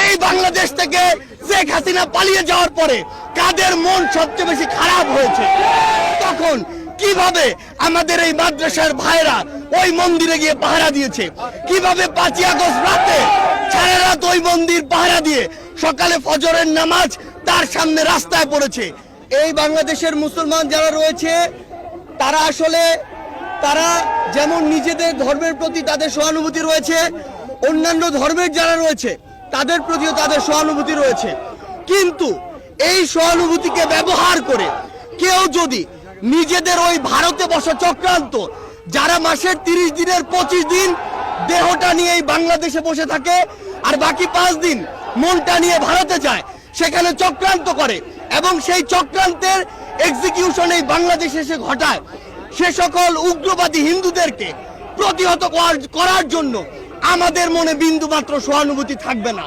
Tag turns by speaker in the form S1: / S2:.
S1: এই বাংলাদেশ থেকে শেখ হাসিনা পালিয়ে যাওয়ার পরে কাদের মন সবচেয়ে বেশি খারাপ হয়েছে? তখন কিভাবে আমাদের এই মাদ্রাসার ভাইরা ওই মন্দিরে গিয়ে পাহারা দিয়েছে, কিভাবে 5ই আগস্ট রাতে সারা রাত ওই মন্দির পাহারা দিয়ে সকালে ফজরের নামাজ তার সামনে রাস্তায় পড়েছে। এই বাংলাদেশের মুসলমান যারা রয়েছে তারা আসলে তারা যেমন নিজেদের ধর্মের প্রতি তাদের সহানুভূতি রয়েছে, অন্যান্য ধর্মের যারা রয়েছে তাদের প্রতিও তাদের সহানুভূতি রয়েছে। কিন্তু এই সহানুভূতিকে ব্যবহার করে কেউ যদি নিজেদের ওই ভারতে বসা চক্রান্ত, যারা মাসের 30 দিনের 25 দিন দেহটা নিয়ে এই বাংলাদেশে বসে থাকে আর বাকি 5 দিন মনটা নিয়ে ভারতে যায়, সেখানে চক্রান্ত করে এবং সেই চক্রান্তের এক্সিকিউশন এই বাংলাদেশে এসে ঘটায়, সে সকল উগ্রবাদী হিন্দুদেরকে প্রতিহত করার জন্য আমাদের মনে বিন্দুমাত্র সহানুভূতি থাকবে না।